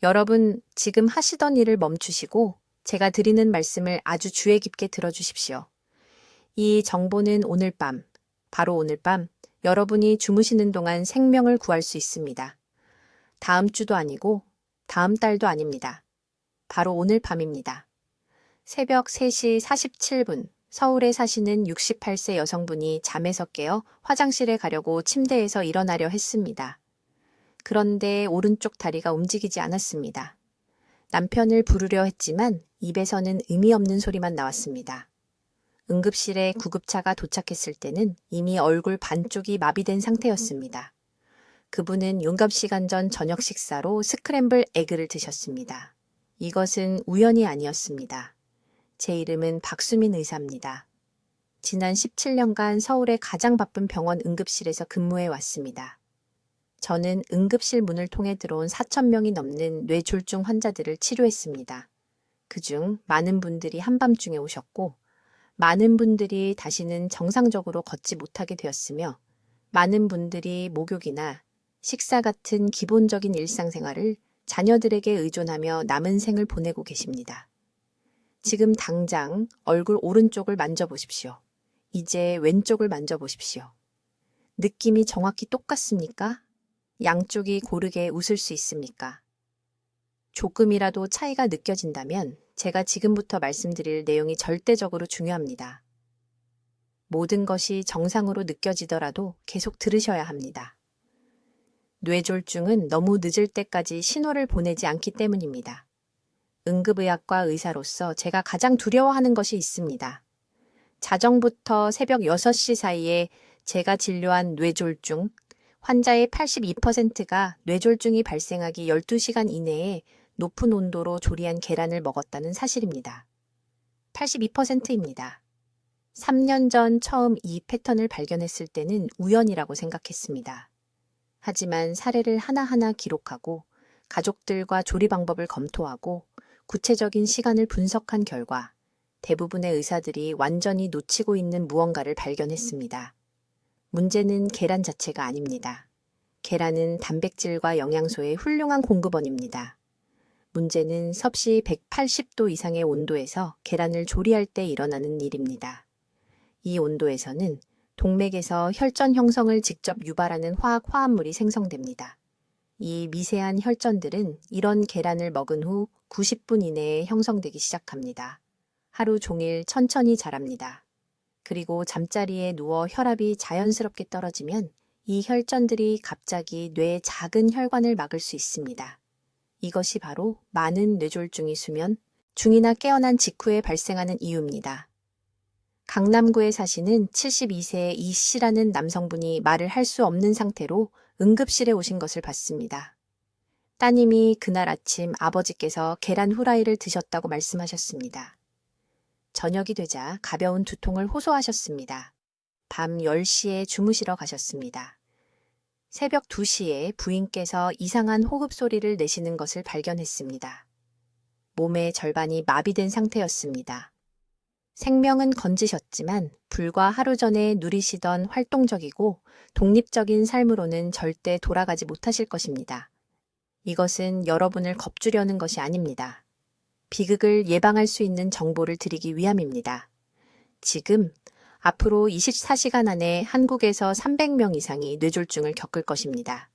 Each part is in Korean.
여러분, 지금 하시던 일을 멈추시고 제가 드리는 말씀을 아주 주의 깊게 들어주십시오. 이 정보는 오늘 밤, 바로 오늘 밤, 여러분이 주무시는 동안 생명을 구할 수 있습니다. 다음 주도 아니고 다음 달도 아닙니다. 바로 오늘 밤입니다. 새벽 3시 47분, 서울에 사시는 68세 여성분이 잠에서 깨어 화장실에 가려고 침대에서 일어나려 했습니다. 그런데 오른쪽 다리가 움직이지 않았습니다. 남편을 부르려 했지만 입에서는 의미 없는 소리만 나왔습니다. 응급실에 구급차가 도착했을 때는 이미 얼굴 반쪽이 마비된 상태였습니다. 그분은 용접시간 전 저녁 식사로 스크램블 에그를 드셨습니다. 이것은 우연이 아니었습니다. 제 이름은 박수민 의사입니다. 지난 17년간 서울의 가장 바쁜 병원 응급실에서 근무해 왔습니다. 저는 응급실 문을 통해 들어온 4,000명이 넘는 뇌졸중 환자들을 치료했습니다. 그중 많은 분들이 한밤중에 오셨고, 많은 분들이 다시는 정상적으로 걷지 못하게 되었으며, 많은 분들이 목욕이나 식사 같은 기본적인 일상생활을 자녀들에게 의존하며 남은 생을 보내고 계십니다. 지금 당장 얼굴 오른쪽을 만져보십시오. 이제 왼쪽을 만져보십시오. 느낌이 정확히 똑같습니까? 양쪽이 고르게 웃을 수 있습니까? 조금이라도 차이가 느껴진다면 제가 지금부터 말씀드릴 내용이 절대적으로 중요합니다. 모든 것이 정상으로 느껴지더라도 계속 들으셔야 합니다. 뇌졸중은 너무 늦을 때까지 신호를 보내지 않기 때문입니다. 응급의학과 의사로서 제가 가장 두려워하는 것이 있습니다. 자정부터 새벽 6시 사이에 제가 진료한 뇌졸중, 환자의 82%가 뇌졸중이 발생하기 12시간 이내에 높은 온도로 조리한 계란을 먹었다는 사실입니다. 82%입니다. 3년 전 처음 이 패턴을 발견했을 때는 우연이라고 생각했습니다. 하지만 사례를 하나하나 기록하고 가족들과 조리 방법을 검토하고 구체적인 시간을 분석한 결과 대부분의 의사들이 완전히 놓치고 있는 무언가를 발견했습니다. 문제는 계란 자체가 아닙니다. 계란은 단백질과 영양소의 훌륭한 공급원입니다. 문제는 섭씨 180도 이상의 온도에서 계란을 조리할 때 일어나는 일입니다. 이 온도에서는 동맥에서 혈전 형성을 직접 유발하는 화합물이 생성됩니다. 이 미세한 혈전들은 이런 계란을 먹은 후 90분 이내에 형성되기 시작합니다. 하루 종일 천천히 자랍니다. 그리고 잠자리에 누워 혈압이 자연스럽게 떨어지면 이 혈전들이 갑자기 뇌의 작은 혈관을 막을 수 있습니다. 이것이 바로 많은 뇌졸중이 수면 중이나 깨어난 직후에 발생하는 이유입니다. 강남구에 사시는 72세의 이 씨라는 남성분이 말을 할 수 없는 상태로 응급실에 오신 것을 봤습니다. 따님이 그날 아침 아버지께서 계란 후라이를 드셨다고 말씀하셨습니다. 저녁이 되자 가벼운 두통을 호소하셨습니다. 밤 10시에 주무시러 가셨습니다. 새벽 2시에 부인께서 이상한 호흡 소리를 내시는 것을 발견했습니다. 몸의 절반이 마비된 상태였습니다. 생명은 건지셨지만 불과 하루 전에 누리시던 활동적이고 독립적인 삶으로는 절대 돌아가지 못하실 것입니다. 이것은 여러분을 겁주려는 것이 아닙니다. 비극을 예방할 수 있는 정보를 드리기 위함입니다. 지금 앞으로 24시간 안에 한국에서 300명 이상이 뇌졸중을 겪을 것입니다.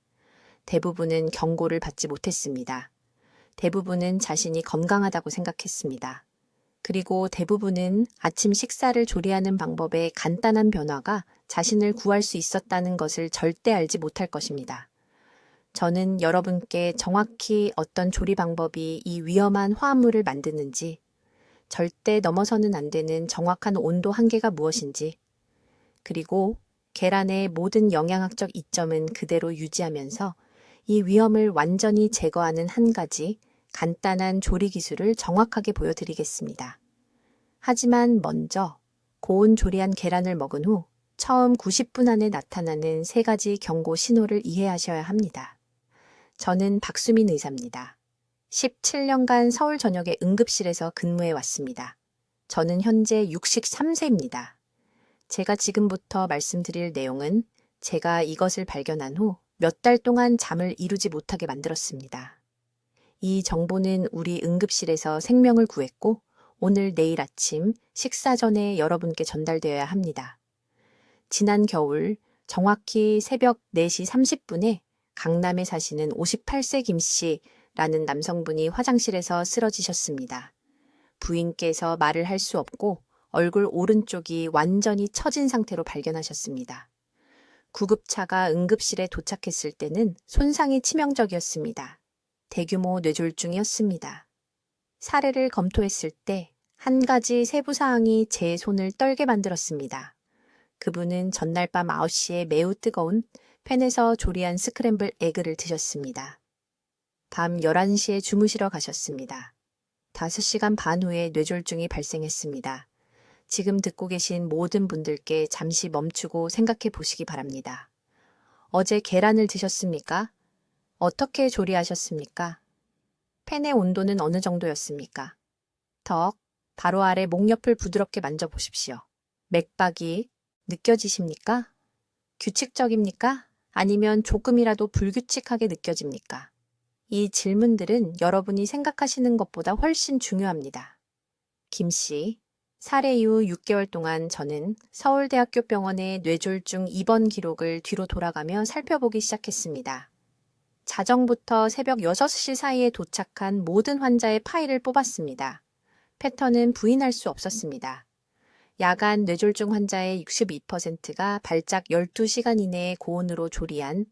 대부분은 경고를 받지 못했습니다. 대부분은 자신이 건강하다고 생각했습니다. 그리고 대부분은 아침 식사를 조리하는 방법의 간단한 변화가 자신을 구할 수 있었다는 것을 절대 알지 못할 것입니다. 저는 여러분께 정확히 어떤 조리 방법이 이 위험한 화합물을 만드는지, 절대 넘어서는 안 되는 정확한 온도 한계가 무엇인지, 그리고 계란의 모든 영양학적 이점은 그대로 유지하면서 이 위험을 완전히 제거하는 한 가지 간단한 조리 기술을 정확하게 보여드리겠습니다. 하지만 먼저 고온 조리한 계란을 먹은 후 처음 90분 안에 나타나는 3가지 경고 신호를 이해하셔야 합니다. 저는 박수민 의사입니다. 17년간 서울 전역의 응급실에서 근무해 왔습니다. 저는 현재 63세입니다. 제가 지금부터 말씀드릴 내용은 제가 이것을 발견한 후 몇 달 동안 잠을 이루지 못하게 만들었습니다. 이 정보는 우리 응급실에서 생명을 구했고 오늘 내일 아침 식사 전에 여러분께 전달되어야 합니다. 지난 겨울 정확히 새벽 4시 30분에 강남에 사시는 58세 김 씨라는 남성분이 화장실에서 쓰러지셨습니다. 부인께서 말을 할 수 없고 얼굴 오른쪽이 완전히 처진 상태로 발견하셨습니다. 구급차가 응급실에 도착했을 때는 손상이 치명적이었습니다. 대규모 뇌졸중이었습니다. 사례를 검토했을 때 한 가지 세부 사항이 제 손을 떨게 만들었습니다. 그분은 전날 밤 9시에 매우 뜨거운 팬에서 조리한 스크램블 에그를 드셨습니다. 밤 11시에 주무시러 가셨습니다. 5시간 반 후에 뇌졸중이 발생했습니다. 지금 듣고 계신 모든 분들께 잠시 멈추고 생각해 보시기 바랍니다. 어제 계란을 드셨습니까? 어떻게 조리하셨습니까? 팬의 온도는 어느 정도였습니까? 덕, 바로 아래 목 옆을 부드럽게 만져보십시오. 맥박이 느껴지십니까? 규칙적입니까? 아니면 조금이라도 불규칙하게 느껴집니까? 이 질문들은 여러분이 생각하시는 것보다 훨씬 중요합니다. 김 씨, 사례 이후 6개월 동안 저는 서울대학교 병원의 뇌졸중 입원 기록을 뒤로 돌아가며 살펴보기 시작했습니다. 자정부터 새벽 6시 사이에 도착한 모든 환자의 파일을 뽑았습니다. 패턴은 부인할 수 없었습니다. 야간 뇌졸중 환자의 62%가 발작 12시간 이내에 고온으로 조리한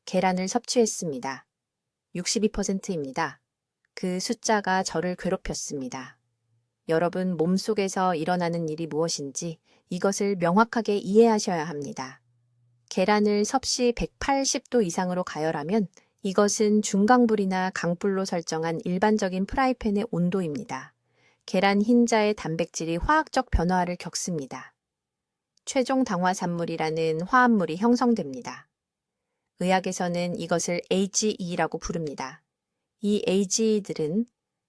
계란을 섭취했습니다. 62%입니다. 그 숫자가 저를 괴롭혔습니다. 여러분 몸속에서 일어나는 일이 무엇인지 이것을 명확하게 이해하셔야 합니다. 계란을 섭씨 180도 이상으로 가열하면 이것은 중강불이나 강불로 설정한 일반적인 프라이팬의 온도입니다. 계란 흰자의 단백질이 화학적 변화를 겪습니다. 최종 당화산물이라는 화합물이 형성됩니다. 의학에서는 이것을 AGE라고 부릅니다. 이 AGE들은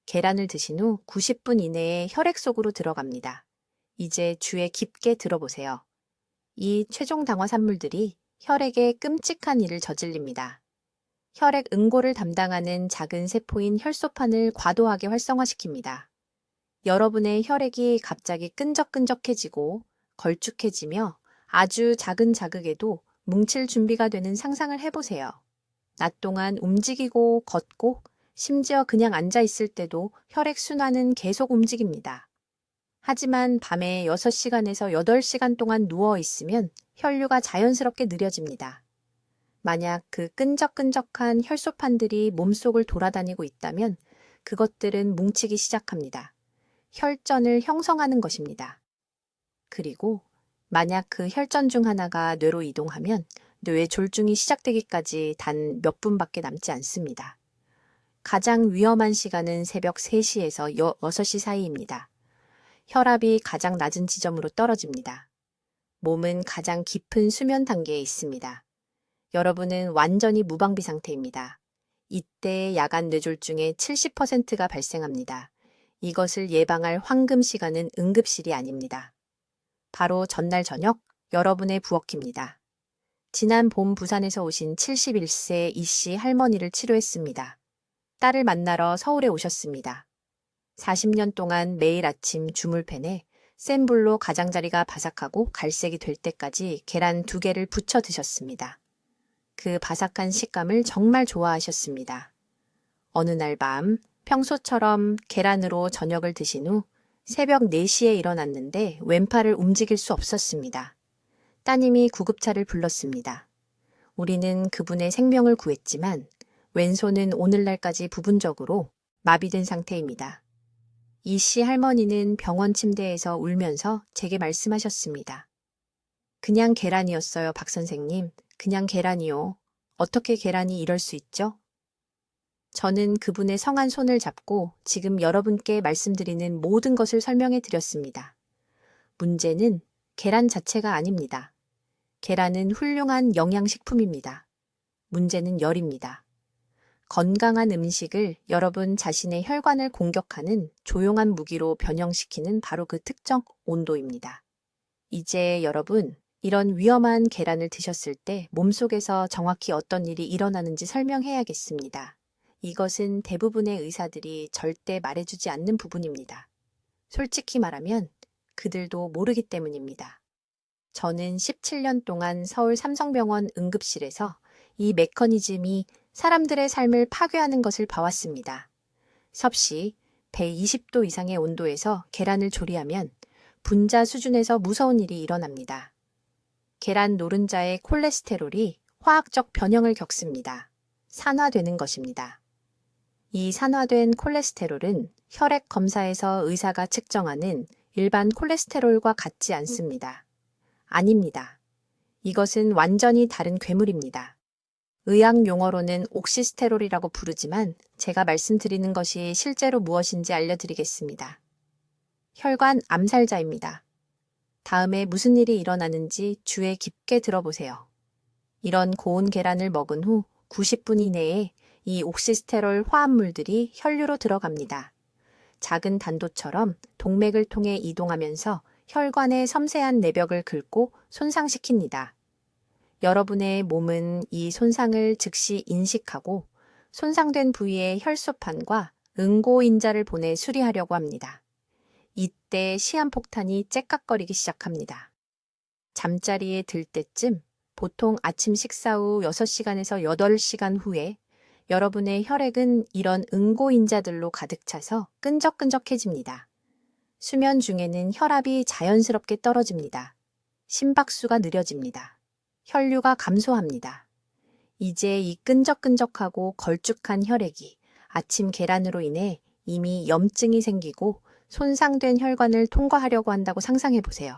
계란을 드신 후 90분 이내에 혈액 속으로 들어갑니다. 이제 주에 깊게 들어보세요. 이 최종 당화산물들이 혈액에 끔찍한 일을 저질립니다. 혈액 응고를 담당하는 작은 세포인 혈소판을 과도하게 활성화시킵니다. 여러분의 혈액이 갑자기 끈적끈적해지고 걸쭉해지며 아주 작은 자극에도 뭉칠 준비가 되는 상상을 해보세요. 낮 동안 움직이고 걷고 심지어 그냥 앉아 있을 때도 혈액 순환은 계속 움직입니다. 하지만 밤에 6시간에서 8시간 동안 누워 있으면 혈류가 자연스럽게 느려집니다. 만약 그 끈적끈적한 혈소판들이 몸속을 돌아다니고 있다면 그것들은 뭉치기 시작합니다. 혈전을 형성하는 것입니다. 그리고 만약 그 혈전 중 하나가 뇌로 이동하면 뇌졸중이 시작되기까지 단 몇 분밖에 남지 않습니다. 가장 위험한 시간은 새벽 3시에서 6시 사이입니다. 혈압이 가장 낮은 지점으로 떨어집니다. 몸은 가장 깊은 수면 단계에 있습니다. 여러분은 완전히 무방비 상태입니다. 이때 야간 뇌졸중의 70%가 발생합니다. 이것을 예방할 황금 시간은 응급실이 아닙니다. 바로 전날 저녁 여러분의 부엌입니다. 지난 봄 부산에서 오신 71세 이 씨 할머니를 치료했습니다. 딸을 만나러 서울에 오셨습니다. 40년 동안 매일 아침 주물팬에 센 불로 가장자리가 바삭하고 갈색이 될 때까지 계란 2개를 부쳐 드셨습니다. 그 바삭한 식감을 정말 좋아하셨습니다. 어느 날 밤 평소처럼 계란으로 저녁을 드신 후 새벽 4시에 일어났는데 왼팔을 움직일 수 없었습니다. 따님이 구급차를 불렀습니다. 우리는 그분의 생명을 구했지만 왼손은 오늘날까지 부분적으로 마비된 상태입니다. 이 씨 할머니는 병원 침대에서 울면서 제게 말씀하셨습니다. 그냥 계란이었어요, 박 선생님. 그냥 계란이요. 어떻게 계란이 이럴 수 있죠? 저는 그분의 성한 손을 잡고 지금 여러분께 말씀드리는 모든 것을 설명해 드렸습니다. 문제는 계란 자체가 아닙니다. 계란은 훌륭한 영양식품입니다. 문제는 열입니다. 건강한 음식을 여러분 자신의 혈관을 공격하는 조용한 무기로 변형시키는 바로 그 특정 온도입니다. 이제 여러분, 이런 위험한 계란을 드셨을 때 몸속에서 정확히 어떤 일이 일어나는지 설명해야겠습니다. 이것은 대부분의 의사들이 절대 말해주지 않는 부분입니다. 솔직히 말하면 그들도 모르기 때문입니다. 저는 17년 동안 서울 삼성병원 응급실에서 이 메커니즘이 사람들의 삶을 파괴하는 것을 봐왔습니다. 섭씨 120도 이상의 온도에서 계란을 조리하면 분자 수준에서 무서운 일이 일어납니다. 계란 노른자의 콜레스테롤이 화학적 변형을 겪습니다. 산화되는 것입니다. 이 산화된 콜레스테롤은 혈액 검사에서 의사가 측정하는 일반 콜레스테롤과 같지 않습니다. 아닙니다. 이것은 완전히 다른 괴물입니다. 의학 용어로는 옥시스테롤이라고 부르지만 제가 말씀드리는 것이 실제로 무엇인지 알려드리겠습니다. 혈관 암살자입니다. 다음에 무슨 일이 일어나는지 주의 깊게 들어보세요. 이런 고운 계란을 먹은 후 90분 이내에 이 옥시스테롤 화합물들이 혈류로 들어갑니다. 작은 단도처럼 동맥을 통해 이동하면서 혈관의 섬세한 내벽을 긁고 손상시킵니다. 여러분의 몸은 이 손상을 즉시 인식하고 손상된 부위에 혈소판과 응고인자를 보내 수리하려고 합니다. 이때 시한폭탄이 째깍거리기 시작합니다. 잠자리에 들 때쯤 보통 아침 식사 후 6시간에서 8시간 후에 여러분의 혈액은 이런 응고인자들로 가득 차서 끈적끈적해집니다. 수면 중에는 혈압이 자연스럽게 떨어집니다. 심박수가 느려집니다. 혈류가 감소합니다. 이제 이 끈적끈적하고 걸쭉한 혈액이 아침 계란으로 인해 이미 염증이 생기고 손상된 혈관을 통과하려고 한다고 상상해 보세요.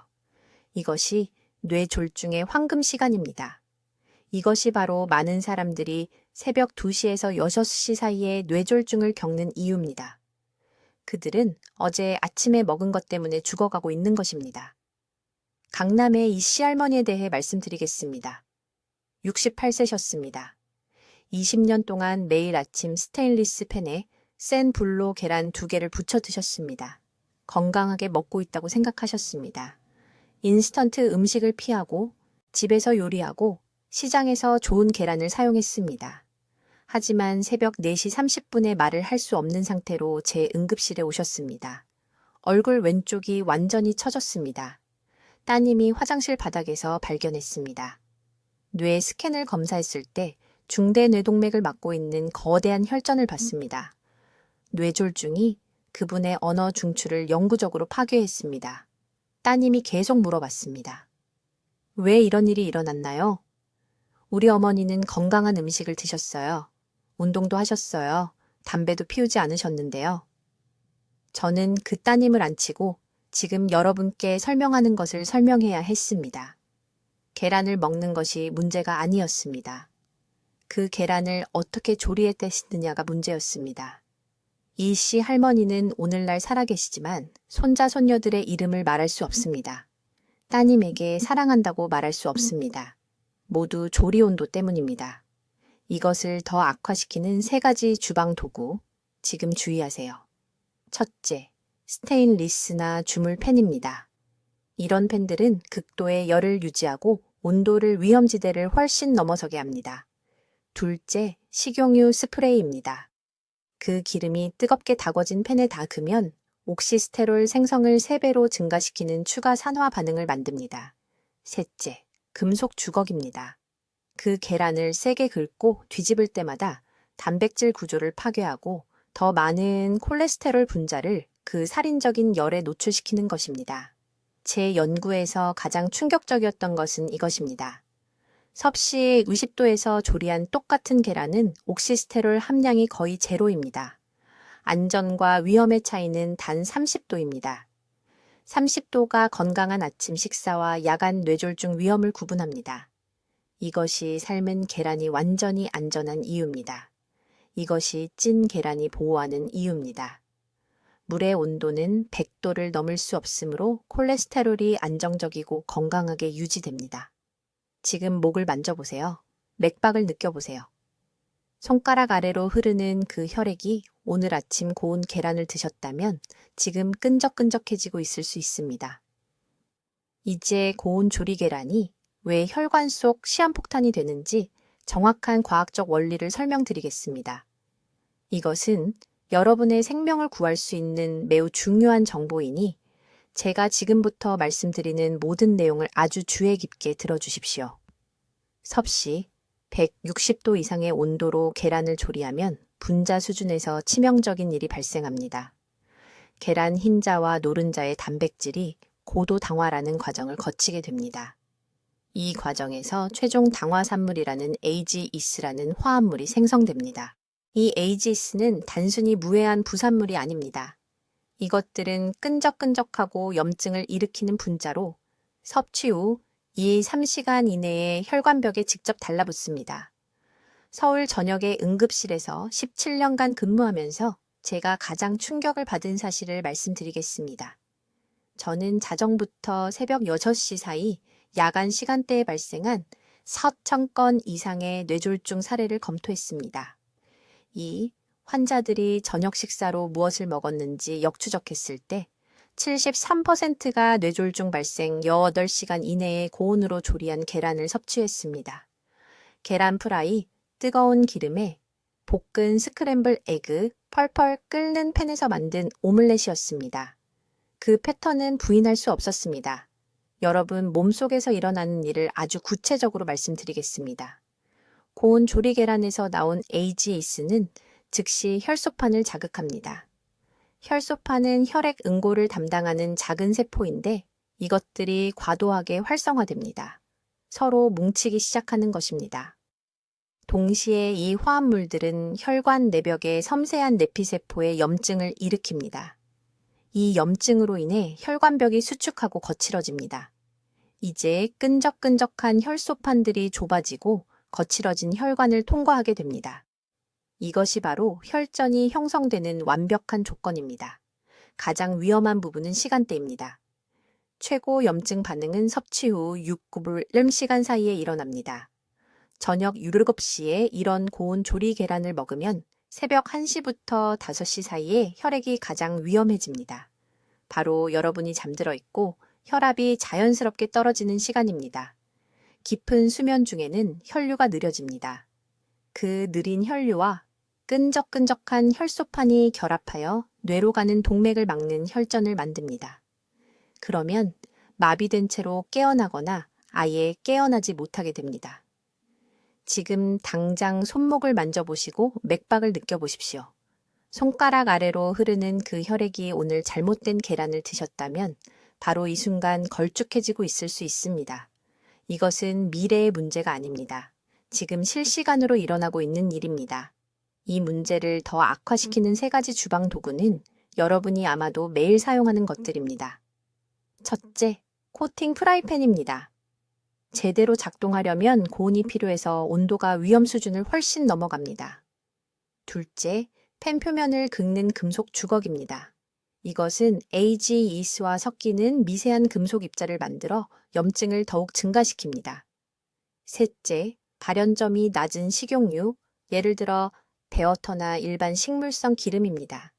이것이 뇌졸중의 황금 시간입니다. 이것이 바로 많은 사람들이 새벽 2시에서 6시 사이에 뇌졸중을 겪는 이유입니다. 그들은 어제 아침에 먹은 것 때문에 죽어가고 있는 것입니다. 강남의 이 시할머니에 대해 말씀드리겠습니다. 68세셨습니다. 20년 동안 매일 아침 스테인리스 팬에 센 불로 계란 2개를 부쳐 드셨습니다. 건강하게 먹고 있다고 생각하셨습니다. 인스턴트 음식을 피하고 집에서 요리하고 시장에서 좋은 계란을 사용했습니다. 하지만 새벽 4시 30분에 말을 할 수 없는 상태로 제 응급실에 오셨습니다. 얼굴 왼쪽이 완전히 처졌습니다. 따님이 화장실 바닥에서 발견했습니다. 뇌 스캔을 검사했을 때 중대 뇌동맥을 막고 있는 거대한 혈전을 봤습니다. 뇌졸중이 그분의 언어 중추를 영구적으로 파괴했습니다. 따님이 계속 물어봤습니다. 왜 이런 일이 일어났나요? 우리 어머니는 건강한 음식을 드셨어요. 운동도 하셨어요. 담배도 피우지 않으셨는데요. 저는 그 따님을 안치고 지금 여러분께 설명하는 것을 설명해야 했습니다. 계란을 먹는 것이 문제가 아니었습니다. 그 계란을 어떻게 조리했느냐가 문제였습니다. 이 씨 할머니는 오늘날 살아계시지만 손자 손녀들의 이름을 말할 수 없습니다. 따님에게 사랑한다고 말할 수 없습니다. 모두 조리 온도 때문입니다. 이것을 더 악화시키는 3가지 주방 도구, 지금 주의하세요. 첫째, 스테인리스나 주물팬입니다. 이런 팬들은 극도의 열을 유지하고 온도를 위험지대를 훨씬 넘어서게 합니다. 둘째, 식용유 스프레이입니다. 그 기름이 뜨겁게 달궈진 팬에 닿으면 옥시스테롤 생성을 3배로 증가시키는 추가 산화 반응을 만듭니다. 셋째, 금속 주걱입니다. 그 계란을 세게 긁고 뒤집을 때마다 단백질 구조를 파괴하고 더 많은 콜레스테롤 분자를 그 살인적인 열에 노출시키는 것입니다. 제 연구에서 가장 충격적이었던 것은 이것입니다. 섭씨 90도에서 조리한 똑같은 계란은 옥시스테롤 함량이 거의 제로입니다. 안전과 위험의 차이는 단 30도입니다. 30도가 건강한 아침 식사와 야간 뇌졸중 위험을 구분합니다. 이것이 삶은 계란이 완전히 안전한 이유입니다. 이것이 찐 계란이 보호하는 이유입니다. 물의 온도는 100도를 넘을 수 없으므로 콜레스테롤이 안정적이고 건강하게 유지됩니다. 지금 목을 만져보세요. 맥박을 느껴보세요. 손가락 아래로 흐르는 그 혈액이 오늘 아침 고운 계란을 드셨다면 지금 끈적끈적해지고 있을 수 있습니다. 이제 고운 조리 계란이 왜 혈관 속 시한폭탄이 되는지 정확한 과학적 원리를 설명드리겠습니다. 이것은 여러분의 생명을 구할 수 있는 매우 중요한 정보이니 제가 지금부터 말씀드리는 모든 내용을 아주 주의 깊게 들어주십시오. 섭씨 160도 이상의 온도로 계란을 조리하면 분자 수준에서 치명적인 일이 발생합니다. 계란 흰자와 노른자의 단백질이 고도 당화라는 과정을 거치게 됩니다. 이 과정에서 최종 당화산물이라는 AGEs라는 화합물이 생성됩니다. 이 AGEs는 단순히 무해한 부산물이 아닙니다. 이것들은 끈적끈적하고 염증을 일으키는 분자로 섭취 후 2-3시간 이내에 혈관벽에 직접 달라붙습니다. 서울 전역의 응급실에서 17년간 근무하면서 제가 가장 충격을 받은 사실을 말씀드리겠습니다. 저는 자정부터 새벽 6시 사이 야간 시간대에 발생한 4,000건 이상의 뇌졸중 사례를 검토했습니다. 이 환자들이 저녁 식사로 무엇을 먹었는지 역추적했을 때 73%가 뇌졸중 발생 18시간 이내에 고온으로 조리한 계란을 섭취했습니다. 계란 프라이, 뜨거운 기름에 볶은 스크램블 에그, 펄펄 끓는 팬에서 만든 오믈렛이었습니다. 그 패턴은 부인할 수 없었습니다. 여러분 몸속에서 일어나는 일을 아주 구체적으로 말씀드리겠습니다. 고온 조리 계란에서 나온 AGEs는 즉시 혈소판을 자극합니다. 혈소판은 혈액 응고를 담당하는 작은 세포인데 이것들이 과도하게 활성화됩니다. 서로 뭉치기 시작하는 것입니다. 동시에 이 화합물들은 혈관 내벽의 섬세한 내피세포에 염증을 일으킵니다. 이 염증으로 인해 혈관벽이 수축하고 거칠어집니다. 이제 끈적끈적한 혈소판들이 좁아지고 거칠어진 혈관을 통과하게 됩니다. 이것이 바로 혈전이 형성되는 완벽한 조건입니다. 가장 위험한 부분은 시간대입니다. 최고 염증 반응은 섭취 후 6-9시간 사이에 일어납니다. 저녁 7시에 이런 고온 조리 계란을 먹으면 새벽 1시부터 5시 사이에 혈액이 가장 위험해집니다. 바로 여러분이 잠들어 있고 혈압이 자연스럽게 떨어지는 시간입니다. 깊은 수면 중에는 혈류가 느려집니다. 그 느린 혈류와 끈적끈적한 혈소판이 결합하여 뇌로 가는 동맥을 막는 혈전을 만듭니다. 그러면 마비된 채로 깨어나거나 아예 깨어나지 못하게 됩니다. 지금 당장 손목을 만져보시고 맥박을 느껴보십시오. 손가락 아래로 흐르는 그 혈액이 오늘 잘못된 계란을 드셨다면 바로 이 순간 걸쭉해지고 있을 수 있습니다. 이것은 미래의 문제가 아닙니다. 지금 실시간으로 일어나고 있는 일입니다. 이 문제를 더 악화시키는 3가지 주방 도구는 여러분이 아마도 매일 사용하는 것들입니다. 첫째, 코팅 프라이팬입니다. 제대로 작동하려면 고온이 필요해서 온도가 위험 수준을 훨씬 넘어갑니다. 둘째, 팬 표면을 긁는 금속 주걱입니다. 이것은 AGEs와 섞이는 미세한 금속 입자를 만들어 염증을 더욱 증가시킵니다. 셋째, 발연점이 낮은 식용유, 예를 들어 베어터나 일반 식물성 기름입니다.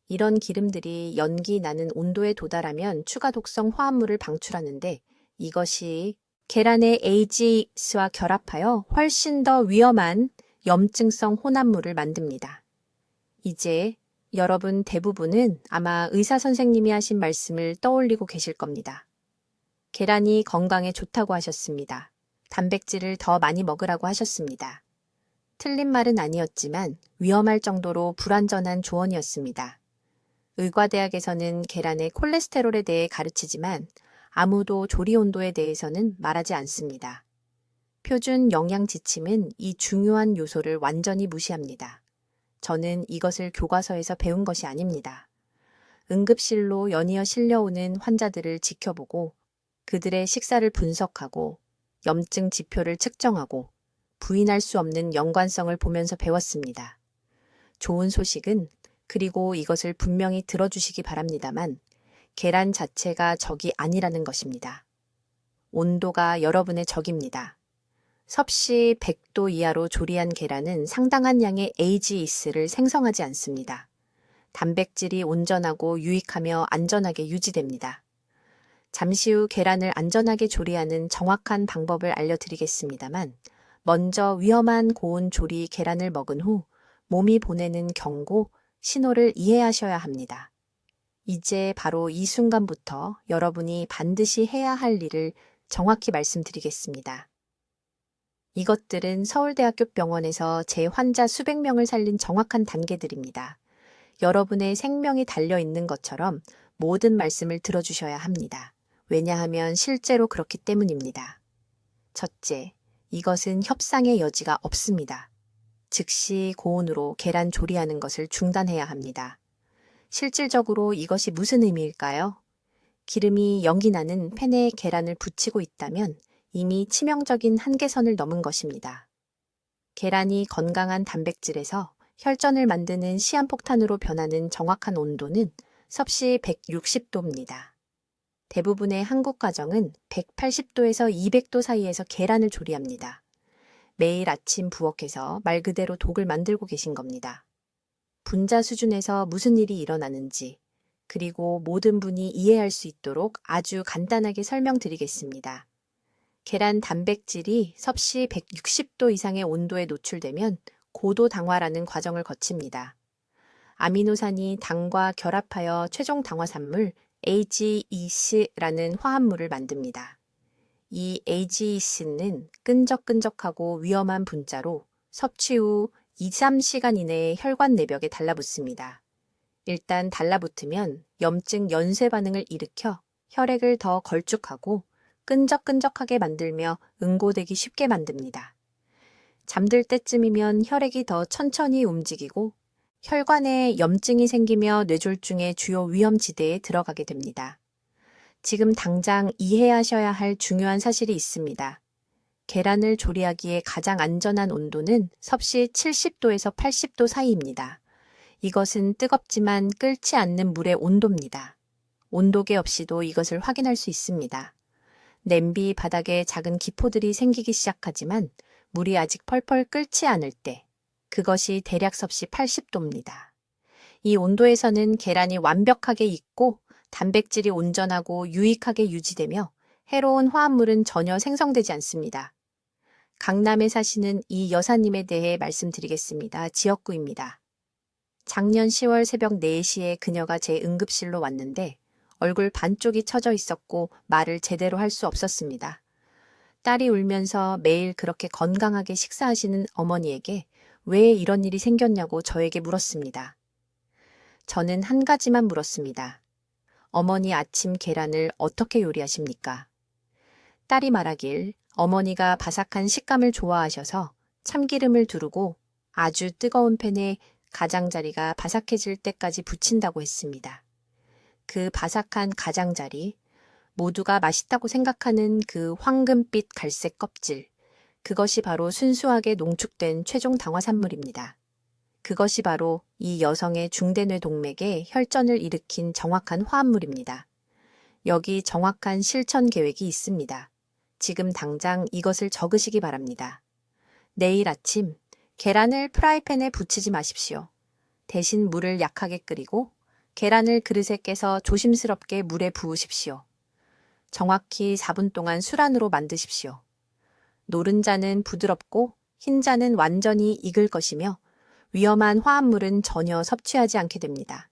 이런 기름들이 연기 나는 온도에 도달하면 추가 독성 화합물을 방출하는데 이것이 계란의 AGEs와 결합하여 훨씬 더 위험한 염증성 혼합물을 만듭니다. 이제 여러분 대부분은 아마 의사 선생님이 하신 말씀을 떠올리고 계실 겁니다. 계란이 건강에 좋다고 하셨습니다. 단백질을 더 많이 먹으라고 하셨습니다. 틀린 말은 아니었지만 위험할 정도로 불완전한 조언이었습니다. 의과대학에서는 계란의 콜레스테롤에 대해 가르치지만 아무도 조리 온도에 대해서는 말하지 않습니다. 표준 영양 지침은 이 중요한 요소를 완전히 무시합니다. 저는 이것을 교과서에서 배운 것이 아닙니다. 응급실로 연이어 실려오는 환자들을 지켜보고 그들의 식사를 분석하고 염증 지표를 측정하고 부인할 수 없는 연관성을 보면서 배웠습니다. 좋은 소식은 그리고 이것을 분명히 들어주시기 바랍니다만 계란 자체가 적이 아니라는 것입니다. 온도가 여러분의 적입니다. 섭씨 100도 이하로 조리한 계란은 상당한 양의 AGEs를 생성하지 않습니다. 단백질이 온전하고 유익하며 안전하게 유지됩니다. 잠시 후 계란을 안전하게 조리하는 정확한 방법을 알려드리겠습니다만 먼저 위험한 고온 조리 계란을 먹은 후 몸이 보내는 경고, 신호를 이해하셔야 합니다. 이제 바로 이 순간부터 여러분이 반드시 해야 할 일을 정확히 말씀드리겠습니다. 이것들은 서울대학교 병원에서 제 환자 수백 명을 살린 정확한 단계들입니다. 여러분의 생명이 달려 있는 것처럼 모든 말씀을 들어주셔야 합니다. 왜냐하면 실제로 그렇기 때문입니다. 첫째, 이것은 협상의 여지가 없습니다. 즉시 고온으로 계란 조리하는 것을 중단해야 합니다. 실질적으로 이것이 무슨 의미일까요? 기름이 연기 나는 팬에 계란을 붙이고 있다면 이미 치명적인 한계선을 넘은 것입니다. 계란이 건강한 단백질에서 혈전을 만드는 시한폭탄으로 변하는 정확한 온도는 섭씨 160도입니다. 대부분의 한국 가정은 180도에서 200도 사이에서 계란을 조리합니다. 매일 아침 부엌에서 말 그대로 독을 만들고 계신 겁니다. 분자 수준에서 무슨 일이 일어나는지, 그리고 모든 분이 이해할 수 있도록 아주 간단하게 설명드리겠습니다. 계란 단백질이 섭씨 160도 이상의 온도에 노출되면 고도 당화라는 과정을 거칩니다. 아미노산이 당과 결합하여 최종 당화산물 AGEC라는 화합물을 만듭니다. 이 AGEC는 끈적끈적하고 위험한 분자로 섭취 후 2-3시간 이내에 혈관 내벽에 달라붙습니다. 일단 달라붙으면 염증 연쇄 반응을 일으켜 혈액을 더 걸쭉하고 끈적끈적하게 만들며 응고되기 쉽게 만듭니다. 잠들 때쯤이면 혈액이 더 천천히 움직이고 혈관에 염증이 생기며 뇌졸중의 주요 위험지대에 들어가게 됩니다. 지금 당장 이해하셔야 할 중요한 사실이 있습니다. 계란을 조리하기에 가장 안전한 온도는 섭씨 70도에서 80도 사이입니다. 이것은 뜨겁지만 끓지 않는 물의 온도입니다. 온도계 없이도 이것을 확인할 수 있습니다. 냄비 바닥에 작은 기포들이 생기기 시작하지만 물이 아직 펄펄 끓지 않을 때 그것이 대략 섭씨 80도입니다. 이 온도에서는 계란이 완벽하게 익고 단백질이 온전하고 유익하게 유지되며 해로운 화합물은 전혀 생성되지 않습니다. 강남에 사시는 이 여사님에 대해 말씀드리겠습니다. 지역구입니다. 작년 10월 새벽 4시에 그녀가 제 응급실로 왔는데 얼굴 반쪽이 처져 있었고 말을 제대로 할 수 없었습니다. 딸이 울면서 매일 그렇게 건강하게 식사하시는 어머니에게 왜 이런 일이 생겼냐고 저에게 물었습니다. 저는 한 가지만 물었습니다. 어머니 아침 계란을 어떻게 요리하십니까? 딸이 말하길 어머니가 바삭한 식감을 좋아하셔서 참기름을 두르고 아주 뜨거운 팬에 가장자리가 바삭해질 때까지 붙인다고 했습니다. 그 바삭한 가장자리, 모두가 맛있다고 생각하는 그 황금빛 갈색 껍질, 그것이 바로 순수하게 농축된 최종 당화산물입니다. 그것이 바로 이 여성의 중대뇌 동맥에 혈전을 일으킨 정확한 화합물입니다. 여기 정확한 실천 계획이 있습니다. 지금 당장 이것을 적으시기 바랍니다. 내일 아침 계란을 프라이팬에 붙이지 마십시오. 대신 물을 약하게 끓이고 계란을 그릇에 깨서 조심스럽게 물에 부으십시오. 정확히 4분 동안 술안으로 만드십시오. 노른자는 부드럽고 흰자는 완전히 익을 것이며 위험한 화합물은 전혀 섭취하지 않게 됩니다.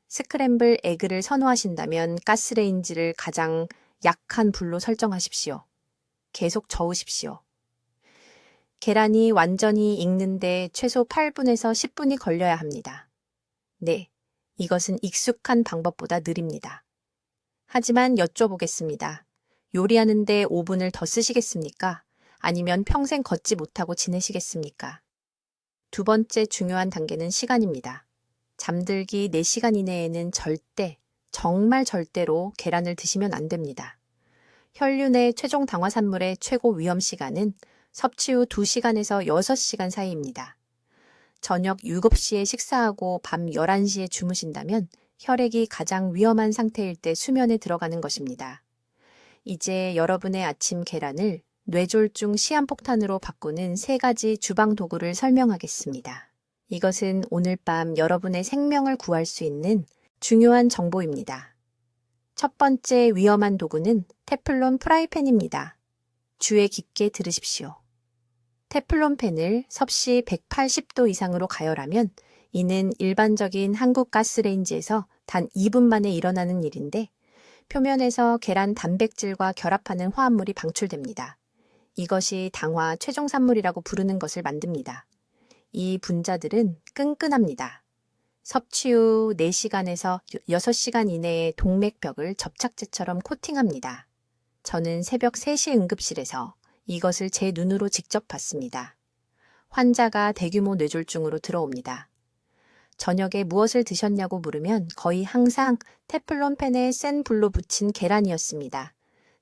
스크램블 에그를 선호하신다면 가스레인지를 가장 약한 불로 설정하십시오. 계속 저으십시오. 계란이 완전히 익는데 최소 8분에서 10분이 걸려야 합니다. 네, 이것은 익숙한 방법보다 느립니다. 하지만 여쭤보겠습니다. 요리하는데 5분을 더 쓰시겠습니까? 아니면 평생 걷지 못하고 지내시겠습니까? 두 번째 중요한 단계는 시간입니다. 잠들기 4시간 이내에는 절대, 정말 절대로 계란을 드시면 안 됩니다. 혈류 내 최종 당화산물의 최고 위험 시간은 섭취 후 2시간에서 6시간 사이입니다. 저녁 7시에 식사하고 밤 11시에 주무신다면 혈액이 가장 위험한 상태일 때 수면에 들어가는 것입니다. 이제 여러분의 아침 계란을 뇌졸중 시한폭탄으로 바꾸는 3가지 주방 도구를 설명하겠습니다. 이것은 오늘 밤 여러분의 생명을 구할 수 있는 중요한 정보입니다. 첫 번째 위험한 도구는 테플론 프라이팬입니다. 주의 깊게 들으십시오. 테플론 팬을 섭씨 180도 이상으로 가열하면 이는 일반적인 한국 가스레인지에서 단 2분 만에 일어나는 일인데 표면에서 계란 단백질과 결합하는 화합물이 방출됩니다. 이것이 당화 최종산물이라고 부르는 것을 만듭니다. 이 분자들은 끈끈합니다. 섭취 후 4시간에서 6시간 이내에 동맥벽을 접착제처럼 코팅합니다. 저는 새벽 3시 응급실에서 이것을 제 눈으로 직접 봤습니다. 환자가 대규모 뇌졸중으로 들어옵니다. 저녁에 무엇을 드셨냐고 물으면 거의 항상 테플론 팬에 센 불로 붙인 계란이었습니다.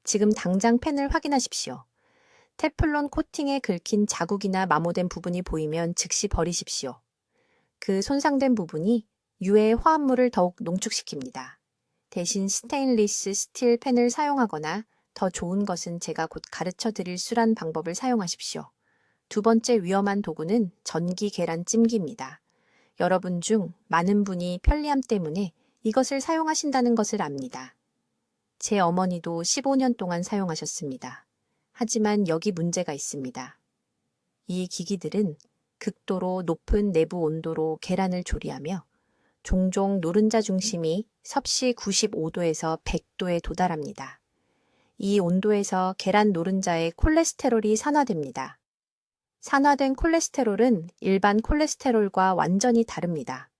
지금 당장 팬을 확인하십시오. 테플론 코팅에 긁힌 자국이나 마모된 부분이 보이면 즉시 버리십시오. 그 손상된 부분이 유해 화합물을 더욱 농축시킵니다. 대신 스테인리스 스틸 팬을 사용하거나 더 좋은 것은 제가 곧 가르쳐 드릴 수란 방법을 사용하십시오. 두 번째 위험한 도구는 전기 계란 찜기입니다. 여러분 중 많은 분이 편리함 때문에 이것을 사용하신다는 것을 압니다. 제 어머니도 15년 동안 사용하셨습니다. 하지만 여기 문제가 있습니다. 이 기기들은 극도로 높은 내부 온도로 계란을 조리하며 종종 노른자 중심이 섭씨 95도에서 100도에 도달합니다. 이 온도에서 계란 노른자의 콜레스테롤이 산화됩니다. 산화된 콜레스테롤은 일반 콜레스테롤과 완전히 다릅니다.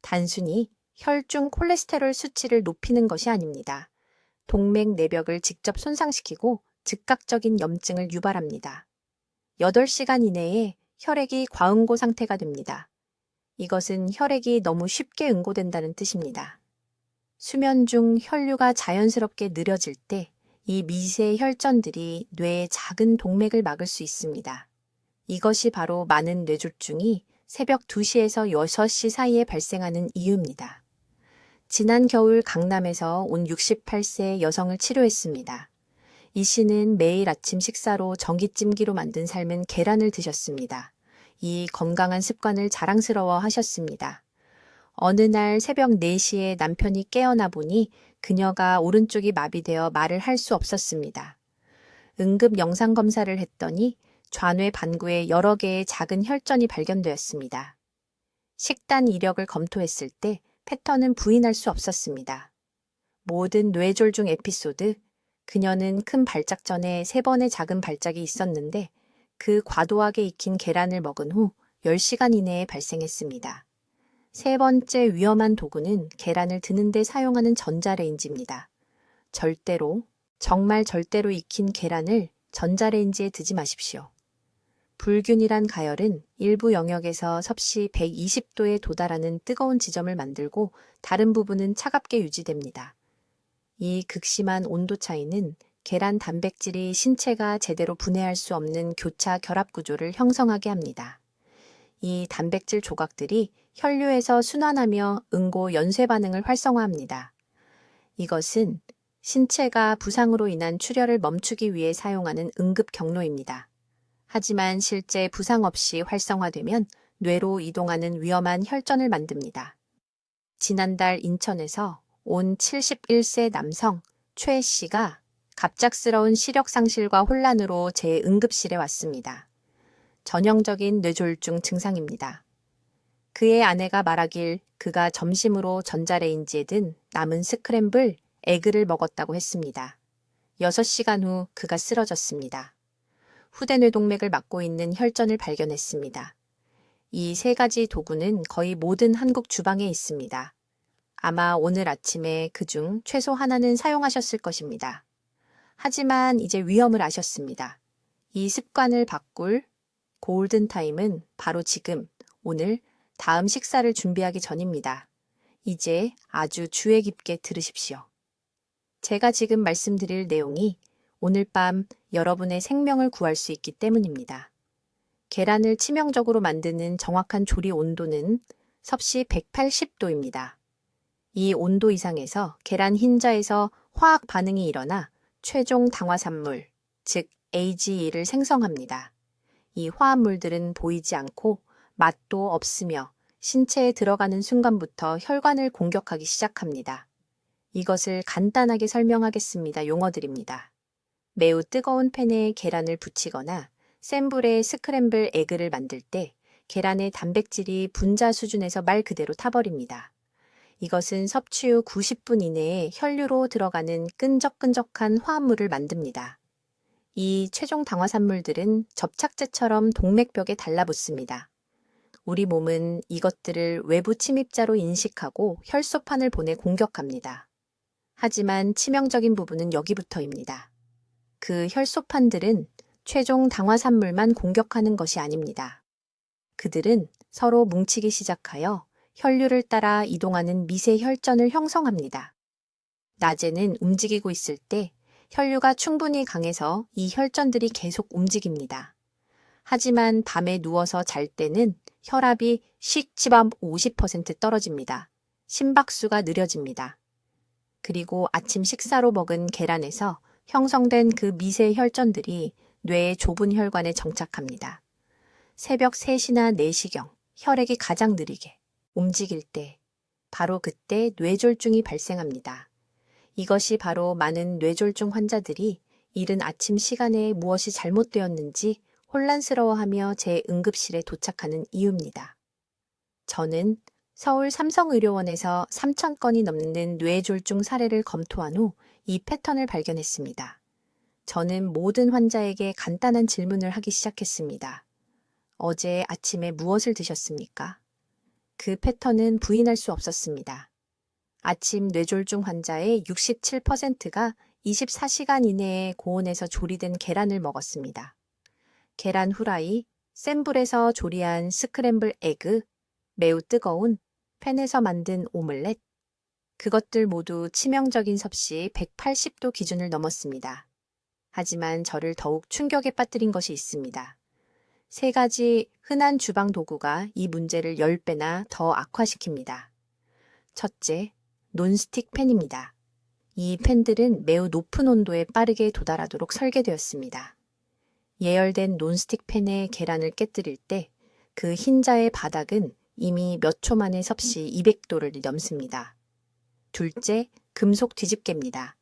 단순히 혈중 콜레스테롤 수치를 높이는 것이 아닙니다. 동맥 내벽을 직접 손상시키고 즉각적인 염증을 유발합니다. 8시간 이내에 혈액이 과응고 상태가 됩니다. 이것은 혈액이 너무 쉽게 응고된다는 뜻입니다. 수면 중 혈류가 자연스럽게 느려질 때 이 미세 혈전들이 뇌의 작은 동맥을 막을 수 있습니다. 이것이 바로 많은 뇌졸중이 새벽 2시에서 6시 사이에 발생하는 이유입니다. 지난 겨울 강남에서 온 68세 여성을 치료했습니다. 이 씨는 매일 아침 식사로 전기찜기로 만든 삶은 계란을 드셨습니다. 이 건강한 습관을 자랑스러워 하셨습니다. 어느 날 새벽 4시에 남편이 깨어나 보니 그녀가 오른쪽이 마비되어 말을 할 수 없었습니다. 응급 영상 검사를 했더니 좌뇌 반구에 여러 개의 작은 혈전이 발견되었습니다. 식단 이력을 검토했을 때 패턴은 부인할 수 없었습니다. 모든 뇌졸중 에피소드, 그녀는 큰 발작 전에 3번의 작은 발작이 있었는데 그 과도하게 익힌 계란을 먹은 후 10시간 이내에 발생했습니다. 세 번째 위험한 도구는 계란을 드는 데 사용하는 전자레인지입니다. 절대로, 정말 절대로 익힌 계란을 전자레인지에 드지 마십시오. 불균일한 가열은 일부 영역에서 섭씨 120도에 도달하는 뜨거운 지점을 만들고 다른 부분은 차갑게 유지됩니다. 이 극심한 온도 차이는 계란 단백질이 신체가 제대로 분해할 수 없는 교차 결합 구조를 형성하게 합니다. 이 단백질 조각들이 혈류에서 순환하며 응고 연쇄 반응을 활성화합니다. 이것은 신체가 부상으로 인한 출혈을 멈추기 위해 사용하는 응급 경로입니다. 하지만 실제 부상 없이 활성화되면 뇌로 이동하는 위험한 혈전을 만듭니다. 지난달 인천에서 온 71세 남성 최 씨가 갑작스러운 시력 상실과 혼란으로 제 응급실에 왔습니다. 전형적인 뇌졸중 증상입니다. 그의 아내가 말하길 그가 점심으로 전자레인지에 든 남은 스크램블 에그를 먹었다고 했습니다. 6시간 후 그가 쓰러졌습니다. 후대뇌동맥을 막고 있는 혈전을 발견했습니다. 이 3가지 도구는 거의 모든 한국 주방에 있습니다. 아마 오늘 아침에 그중 최소 하나는 사용하셨을 것입니다. 하지만 이제 위험을 아셨습니다. 이 습관을 바꿀 골든타임은 바로 지금, 오늘, 다음 식사를 준비하기 전입니다. 이제 아주 주의 깊게 들으십시오. 제가 지금 말씀드릴 내용이 오늘 밤 여러분의 생명을 구할 수 있기 때문입니다. 계란을 치명적으로 만드는 정확한 조리 온도는 섭씨 180도입니다. 이 온도 이상에서 계란 흰자에서 화학 반응이 일어나 최종 당화산물, 즉 AGE를 생성합니다. 이 화합물들은 보이지 않고 맛도 없으며 신체에 들어가는 순간부터 혈관을 공격하기 시작합니다. 이것을 간단하게 설명하겠습니다. 용어들입니다. 매우 뜨거운 팬에 계란을 붙이거나 센 불에 스크램블 에그를 만들 때 계란의 단백질이 분자 수준에서 말 그대로 타버립니다. 이것은 섭취 후 90분 이내에 혈류로 들어가는 끈적끈적한 화합물을 만듭니다. 이 최종 당화산물들은 접착제처럼 동맥벽에 달라붙습니다. 우리 몸은 이것들을 외부 침입자로 인식하고 혈소판을 보내 공격합니다. 하지만 치명적인 부분은 여기부터입니다. 그 혈소판들은 최종 당화산물만 공격하는 것이 아닙니다. 그들은 서로 뭉치기 시작하여 혈류를 따라 이동하는 미세 혈전을 형성합니다. 낮에는 움직이고 있을 때 혈류가 충분히 강해서 이 혈전들이 계속 움직입니다. 하지만 밤에 누워서 잘 때는 혈압이 시치밤 50% 떨어집니다. 심박수가 느려집니다. 그리고 아침 식사로 먹은 계란에서 형성된 그 미세 혈전들이 뇌의 좁은 혈관에 정착합니다. 새벽 3시나 4시경 혈액이 가장 느리게 움직일 때 바로 그때 뇌졸중이 발생합니다. 이것이 바로 많은 뇌졸중 환자들이 이른 아침 시간에 무엇이 잘못되었는지 혼란스러워하며 제 응급실에 도착하는 이유입니다. 저는 서울 삼성의료원에서 3,000건이 넘는 뇌졸중 사례를 검토한 후 이 패턴을 발견했습니다. 저는 모든 환자에게 간단한 질문을 하기 시작했습니다. 어제 아침에 무엇을 드셨습니까? 그 패턴은 부인할 수 없었습니다. 아침 뇌졸중 환자의 67%가 24시간 이내에 고온에서 조리된 계란을 먹었습니다. 계란 후라이, 센 불에서 조리한 스크램블 에그, 매우 뜨거운 팬에서 만든 오믈렛, 그것들 모두 치명적인 섭씨 180도 기준을 넘었습니다. 하지만 저를 더욱 충격에 빠뜨린 것이 있습니다. 3가지 흔한 주방 도구가 이 문제를 10배나 더 악화시킵니다. 첫째, 논스틱 팬입니다. 이 팬들은 매우 높은 온도에 빠르게 도달하도록 설계되었습니다. 예열된 논스틱 팬에 계란을 깨뜨릴 때 그 흰자의 바닥은 이미 몇 초 만에 섭씨 200도를 넘습니다. 둘째, 금속 뒤집개입니다.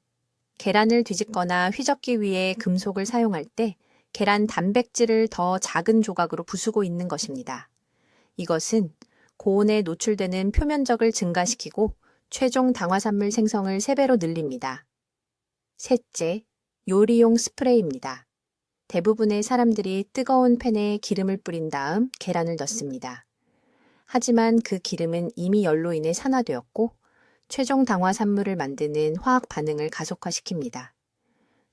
계란을 뒤집거나 휘젓기 위해 금속을 사용할 때 계란 단백질을 더 작은 조각으로 부수고 있는 것입니다. 이것은 고온에 노출되는 표면적을 증가시키고 최종 당화산물 생성을 3배로 늘립니다. 셋째, 요리용 스프레이입니다. 대부분의 사람들이 뜨거운 팬에 기름을 뿌린 다음 계란을 넣습니다. 하지만 그 기름은 이미 열로 인해 산화되었고 최종 당화산물을 만드는 화학 반응을 가속화시킵니다.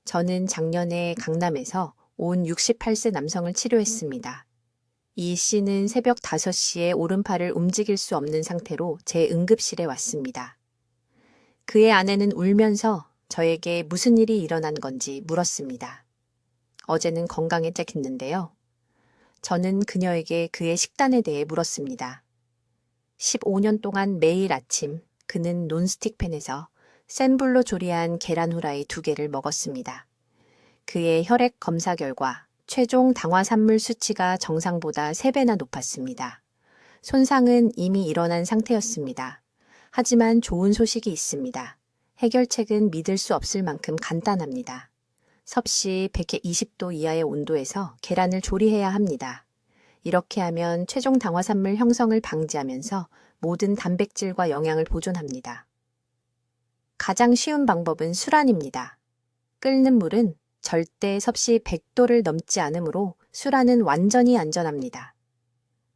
저는 작년에 강남에서 온 68세 남성을 치료했습니다. 이 씨는 새벽 5시에 오른팔을 움직일 수 없는 상태로 제 응급실에 왔습니다. 그의 아내는 울면서 저에게 무슨 일이 일어난 건지 물었습니다. 어제는 건강했다했는데요. 저는 그녀에게 그의 식단에 대해 물었습니다. 15년 동안 매일 아침 그는 논스틱 팬에서 센 불로 조리한 계란 후라이 2개를 먹었습니다. 그의 혈액 검사 결과 최종 당화산물 수치가 정상보다 3배나 높았습니다. 손상은 이미 일어난 상태였습니다. 하지만 좋은 소식이 있습니다. 해결책은 믿을 수 없을 만큼 간단합니다. 섭씨 120도 이하의 온도에서 계란을 조리해야 합니다. 이렇게 하면 최종 당화산물 형성을 방지하면서 모든 단백질과 영양을 보존합니다. 가장 쉬운 방법은 수란입니다. 끓는 물은 절대 섭씨 100도를 넘지 않으므로 수란은 완전히 안전합니다.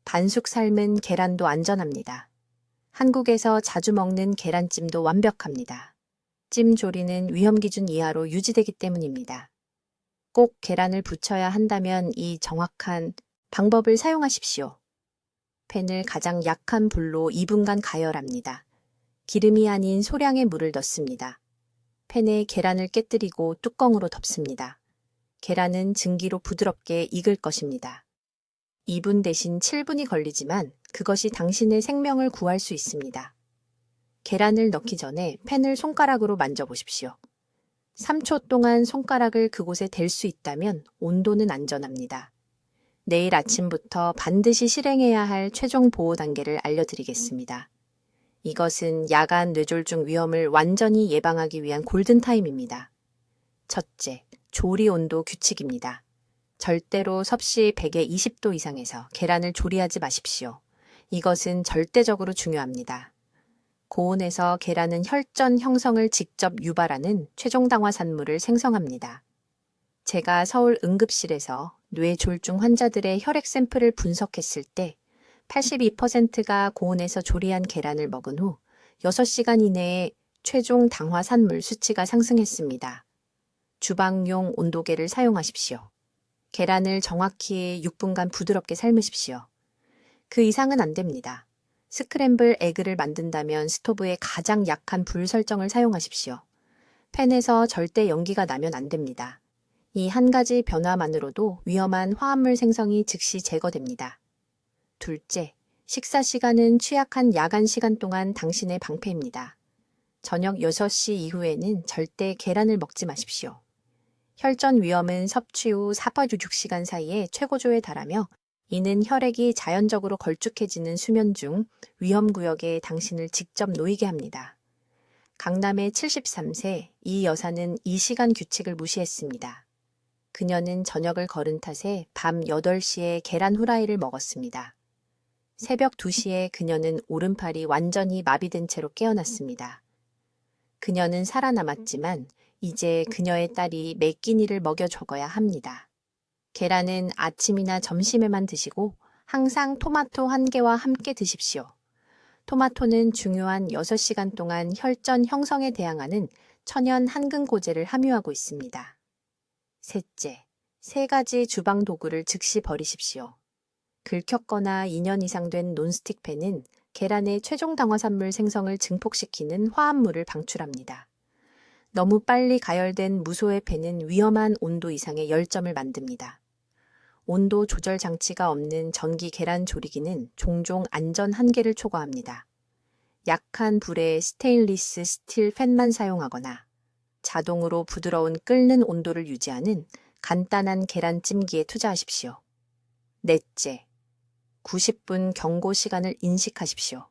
반숙 삶은 계란도 안전합니다. 한국에서 자주 먹는 계란찜도 완벽합니다. 찜 조리는 위험 기준 이하로 유지되기 때문입니다. 꼭 계란을 부쳐야 한다면 이 정확한 방법을 사용하십시오. 팬을 가장 약한 불로 2분간 가열합니다. 기름이 아닌 소량의 물을 넣습니다. 팬에 계란을 깨뜨리고 뚜껑으로 덮습니다. 계란은 증기로 부드럽게 익을 것입니다. 2분 대신 7분이 걸리지만 그것이 당신의 생명을 구할 수 있습니다. 계란을 넣기 전에 팬을 손가락으로 만져보십시오. 3초 동안 손가락을 그곳에 댈 수 있다면 온도는 안전합니다. 내일 아침부터 반드시 실행해야 할 최종 보호 단계를 알려드리겠습니다. 이것은 야간 뇌졸중 위험을 완전히 예방하기 위한 골든타임입니다. 첫째, 조리 온도 규칙입니다. 절대로 섭씨 100에 20도 이상에서 계란을 조리하지 마십시오. 이것은 절대적으로 중요합니다. 고온에서 계란은 혈전 형성을 직접 유발하는 최종당화산물을 생성합니다. 제가 서울 응급실에서 뇌졸중 환자들의 혈액 샘플을 분석했을 때 82%가 고온에서 조리한 계란을 먹은 후 6시간 이내에 최종 당화산물 수치가 상승했습니다. 주방용 온도계를 사용하십시오. 계란을 정확히 6분간 부드럽게 삶으십시오. 그 이상은 안 됩니다. 스크램블 에그를 만든다면 스토브의 가장 약한 불 설정을 사용하십시오. 팬에서 절대 연기가 나면 안 됩니다. 이 한 가지 변화만으로도 위험한 화합물 생성이 즉시 제거됩니다. 둘째, 식사 시간은 취약한 야간 시간 동안 당신의 방패입니다. 저녁 6시 이후에는 절대 계란을 먹지 마십시오. 혈전 위험은 섭취 후 4-6시간 사이에 최고조에 달하며 이는 혈액이 자연적으로 걸쭉해지는 수면 중 위험구역에 당신을 직접 놓이게 합니다. 강남의 73세 이 여사는 이 시간 규칙을 무시했습니다. 그녀는 저녁을 거른 탓에 밤 8시에 계란 후라이를 먹었습니다. 새벽 2시에 그녀는 오른팔이 완전히 마비된 채로 깨어났습니다. 그녀는 살아남았지만 이제 그녀의 딸이 매 끼니를 먹여줘야 합니다. 계란은 아침이나 점심에만 드시고 항상 토마토 1개와 함께 드십시오. 토마토는 중요한 6시간 동안 혈전 형성에 대항하는 천연 한근고제를 함유하고 있습니다. 셋째, 3가지 주방 도구를 즉시 버리십시오. 긁혔거나 2년 이상 된 논스틱 팬은 계란의 최종 당화산물 생성을 증폭시키는 화합물을 방출합니다. 너무 빨리 가열된 무소의 팬은 위험한 온도 이상의 열점을 만듭니다. 온도 조절 장치가 없는 전기 계란 조리기는 종종 안전 한계를 초과합니다. 약한 불에 스테인리스 스틸 팬만 사용하거나 자동으로 부드러운 끓는 온도를 유지하는 간단한 계란찜기에 투자하십시오. 넷째, 90분 경고 시간을 인식하십시오.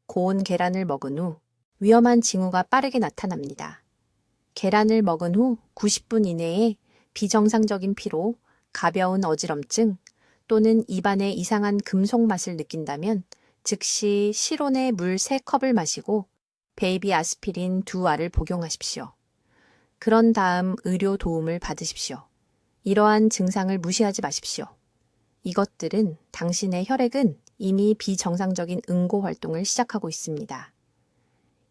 고온 계란을 먹은 후 위험한 징후가 빠르게 나타납니다. 계란을 먹은 후 90분 이내에 비정상적인 피로, 가벼운 어지럼증 또는 입안에 이상한 금속 맛을 느낀다면 즉시 실온에 물 3컵을 마시고 베이비 아스피린 2알을 복용하십시오. 그런 다음 의료 도움을 받으십시오. 이러한 증상을 무시하지 마십시오. 이것들은 당신의 혈액은 이미 비정상적인 응고 활동을 시작하고 있습니다.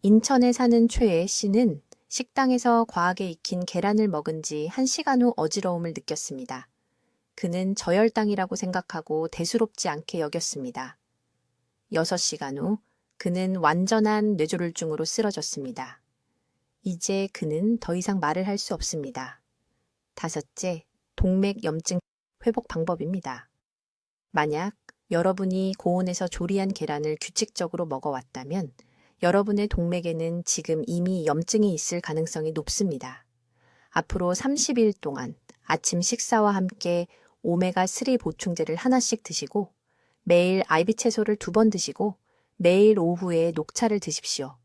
인천에 사는 최애 씨는 식당에서 과하게 익힌 계란을 먹은 지 1시간 후 어지러움을 느꼈습니다. 그는 저혈당이라고 생각하고 대수롭지 않게 여겼습니다. 6시간 후 그는 완전한 뇌졸중으로 쓰러졌습니다. 이제 그는 더 이상 말을 할 수 없습니다. 다섯째, 동맥염증 회복 방법입니다. 만약 여러분이 고온에서 조리한 계란을 규칙적으로 먹어왔다면 여러분의 동맥에는 지금 이미 염증이 있을 가능성이 높습니다. 앞으로 30일 동안 아침 식사와 함께 오메가3 보충제를 하나씩 드시고 매일 아이비 채소를 2번 드시고 매일 오후에 녹차를 드십시오.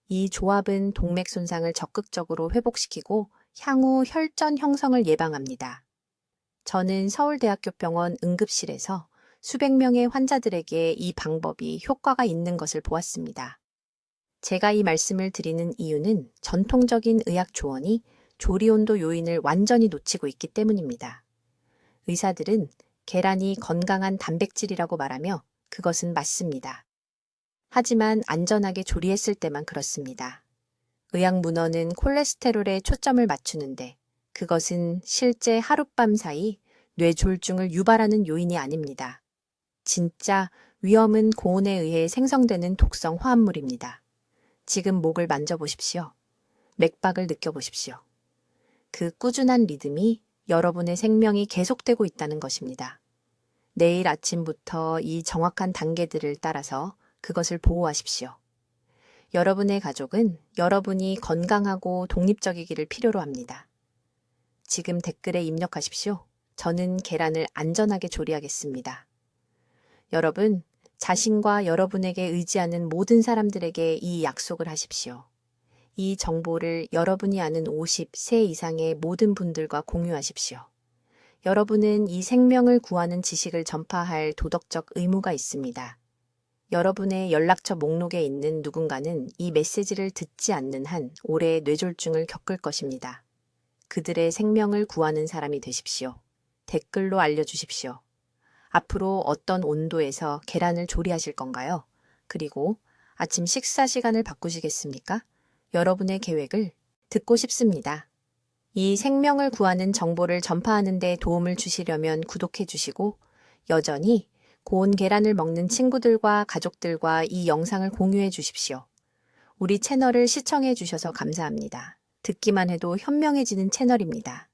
이 조합은 동맥 손상을 적극적으로 회복시키고 향후 혈전 형성을 예방합니다. 저는 서울대학교 병원 응급실에서 수백 명의 환자들에게 이 방법이 효과가 있는 것을 보았습니다. 제가 이 말씀을 드리는 이유는 전통적인 의학 조언이 조리온도 요인을 완전히 놓치고 있기 때문입니다. 의사들은 계란이 건강한 단백질이라고 말하며 그것은 맞습니다. 하지만 안전하게 조리했을 때만 그렇습니다. 의학 문헌은 콜레스테롤에 초점을 맞추는데 그것은 실제 하룻밤 사이 뇌졸중을 유발하는 요인이 아닙니다. 진짜 위험은 고온에 의해 생성되는 독성 화합물입니다. 지금 목을 만져보십시오. 맥박을 느껴보십시오. 그 꾸준한 리듬이 여러분의 생명이 계속되고 있다는 것입니다. 내일 아침부터 이 정확한 단계들을 따라서 그것을 보호하십시오. 여러분의 가족은 여러분이 건강하고 독립적이기를 필요로 합니다. 지금 댓글에 입력하십시오. 저는 계란을 안전하게 조리하겠습니다. 여러분, 자신과 여러분에게 의지하는 모든 사람들에게 이 약속을 하십시오. 이 정보를 여러분이 아는 50세 이상의 모든 분들과 공유하십시오. 여러분은 이 생명을 구하는 지식을 전파할 도덕적 의무가 있습니다. 여러분의 연락처 목록에 있는 누군가는 이 메시지를 듣지 않는 한 오래 뇌졸중을 겪을 것입니다. 그들의 생명을 구하는 사람이 되십시오. 댓글로 알려주십시오. 앞으로 어떤 온도에서 계란을 조리하실 건가요? 그리고 아침 식사 시간을 바꾸시겠습니까? 여러분의 계획을 듣고 싶습니다. 이 생명을 구하는 정보를 전파하는 데 도움을 주시려면 구독해 주시고 여전히 고운 계란을 먹는 친구들과 가족들과 이 영상을 공유해 주십시오. 우리 채널을 시청해 주셔서 감사합니다. 듣기만 해도 현명해지는 채널입니다.